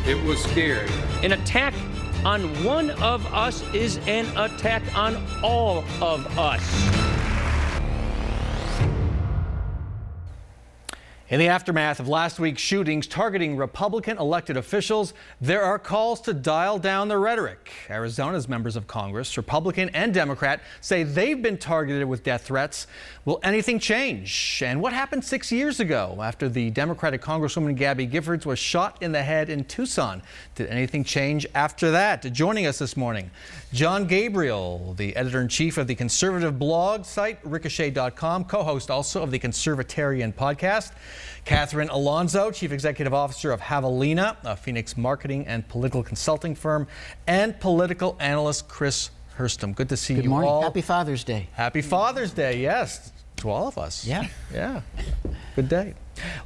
It was scary. An attack on one of us is an attack on all of us. In the aftermath of last week's shootings targeting Republican elected officials, there are calls to dial down the rhetoric. Arizona's members of Congress, Republican and Democrat, say they've been targeted with death threats. Will anything change? And what happened 6 years ago after the Democratic Congresswoman Gabby Giffords was shot in the head in Tucson? Did anything change after that? Joining us this morning, John Gabriel, the editor-in-chief of the conservative blog site Ricochet.com, co-host also of the Conservatarian podcast. Catherine Alonso, Chief Executive Officer of Javelina, a Phoenix marketing and political consulting firm, and political analyst Chris Hurstum. Good to see you all. Good morning. Happy Father's Day. Happy Father's Day, yes, to all of us. Yeah. Yeah. Good day.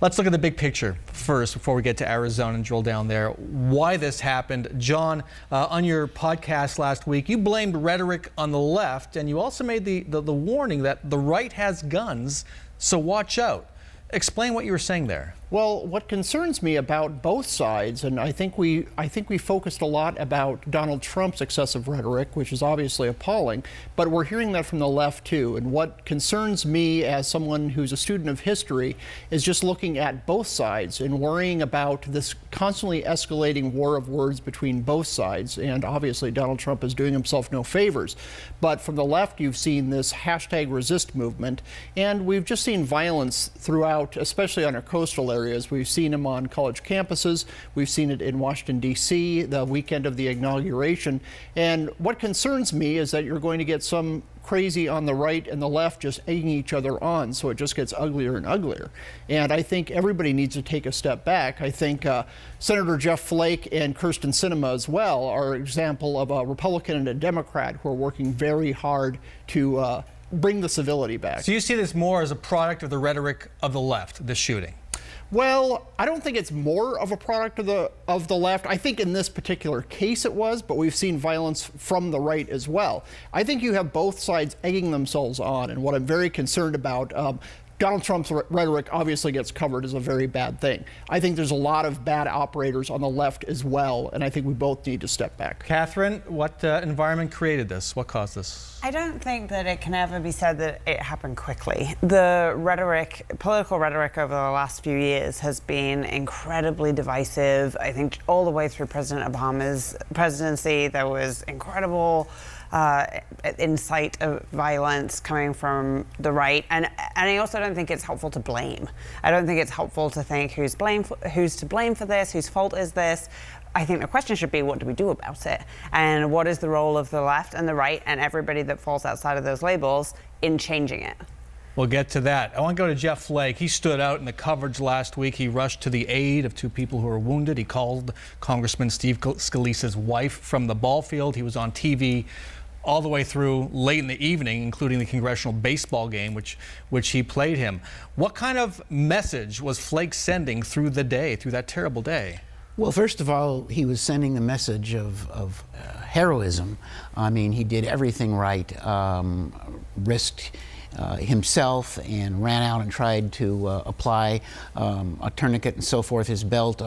Let's look at the big picture first before we get to Arizona and drill down there. Why this happened. John, on your podcast last week, you blamed rhetoric on the left, and you also made the warning that the right has guns, so watch out. Explain what you were saying there. Well, what concerns me about both sides, and I think we focused a lot about Donald Trump's excessive rhetoric, which is obviously appalling, but we're hearing that from the left too. And what concerns me as someone who's a student of history is just looking at both sides and worrying about this constantly escalating war of words between both sides. And obviously Donald Trump is doing himself no favors. But from the left, you've seen this #resist movement, and we've just seen violence throughout, especially on our coastal areas. We've seen them on college campuses. We've seen it in Washington, D.C., the weekend of the inauguration. And what concerns me is that you're going to get some crazy on the right and the left just egging each other on, so it just gets uglier and uglier. And I think everybody needs to take a step back. I think Senator Jeff Flake and Kyrsten Sinema as well are an example of a Republican and a Democrat who are working very hard to bring the civility back. So you see this more as a product of the rhetoric of the left, this shooting? Well, I don't think it's more of a product of the left. I think in this particular case it was, but we've seen violence from the right as well. I think you have both sides egging themselves on, and what I'm very concerned about, Donald Trump's rhetoric obviously gets covered as a very bad thing. I think there's a lot of bad operators on the left as well, and I think we both need to step back. Catherine, what environment created this? What caused this? I don't think that it can ever be said that it happened quickly. The rhetoric, political rhetoric over the last few years has been incredibly divisive. I think all the way through President Obama's presidency, there was incredible insight of violence coming from the right, and I also don't think it's helpful to blame. I don't think it's helpful to think who's to blame for this, whose fault is this. I think the question should be, what do we do about it? And what is the role of the left and the right and everybody that falls outside of those labels in changing it? We'll get to that. I want to go to Jeff Flake. He stood out in the coverage last week. He rushed to the aid of 2 people who were wounded. He called Congressman Steve Scalise's wife from the ball field. He was on TV all the way through late in the evening, including the congressional baseball game, which he played him. What kind of message was Flake sending through the day, through that terrible day? Well, first of all, he was sending a message of heroism. I mean, he did everything right, risked himself and ran out and tried to apply a tourniquet and so forth, his belt.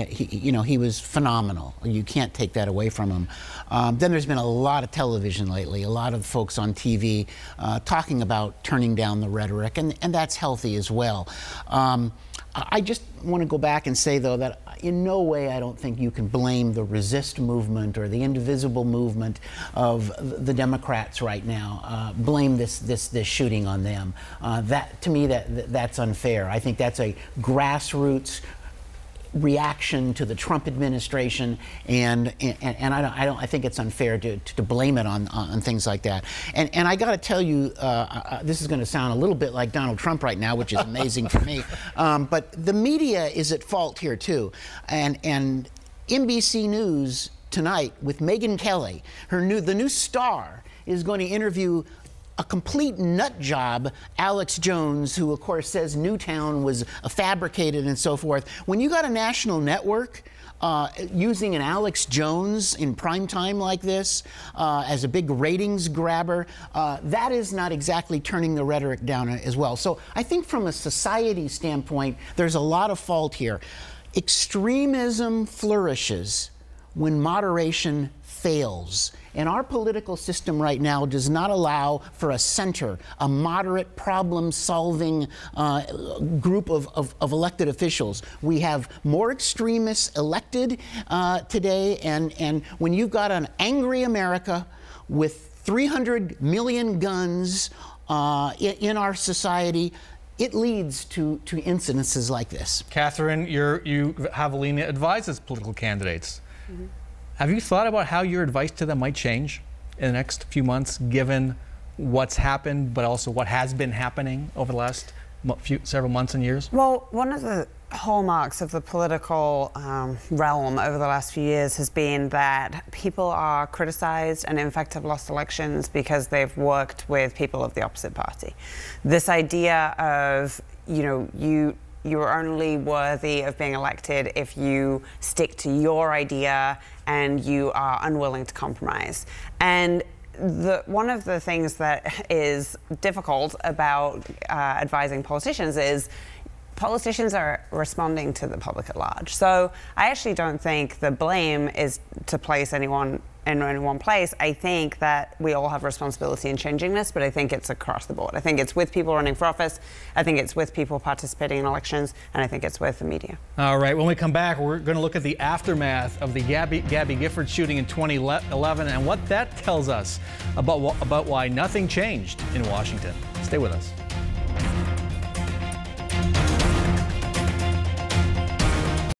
He was phenomenal. You can't take that away from him. Then there's been a lot of television lately, a lot of folks on TV talking about turning down the rhetoric, and that's healthy as well. I just want to go back and say, though, that in no way I don't think you can blame the resist movement or the indivisible movement of the Democrats right now. Blame this shooting on them. To me, that's unfair. I think that's a grassroots reaction to the Trump administration, and I think it's unfair to blame it on things like that. And I got to tell you, this is going to sound a little bit like Donald Trump right now, which is amazing for me. But the media is at fault here too, and NBC News tonight with Megyn Kelly, the new star, is going to interview a complete nut job, Alex Jones, who of course says Newtown was fabricated and so forth. When you got a national network using an Alex Jones in prime time like this as a big ratings grabber, that is not exactly turning the rhetoric down as well. So I think from a society standpoint, there's a lot of fault here. Extremism flourishes when moderation fails. And our political system right now does not allow for a center, a moderate problem-solving group of elected officials. We have more extremists elected today, and when you've got an angry America with 300 million guns in our society, it leads to incidences like this. Catherine, you heavily advises political candidates. Mm-hmm. Have you thought about how your advice to them might change in the next few months, given what's happened, but also what has been happening over the last several months and years? Well, one of the hallmarks of the political realm over the last few years has been that people are criticized and in fact have lost elections because they've worked with people of the opposite party. This idea of, you are only worthy of being elected if you stick to your idea and you are unwilling to compromise. And one of the things that is difficult about advising politicians is politicians are responding to the public at large. So I actually don't think the blame is to place anyone in one place. I think that we all have responsibility in changing this, but I think it's across the board. I think it's with people running for office, I think it's with people participating in elections, and I think it's with the media. All right, when we come back, we're going to look at the aftermath of the Gabby Gifford shooting in 2011 and what that tells us about why nothing changed in Washington. Stay with us.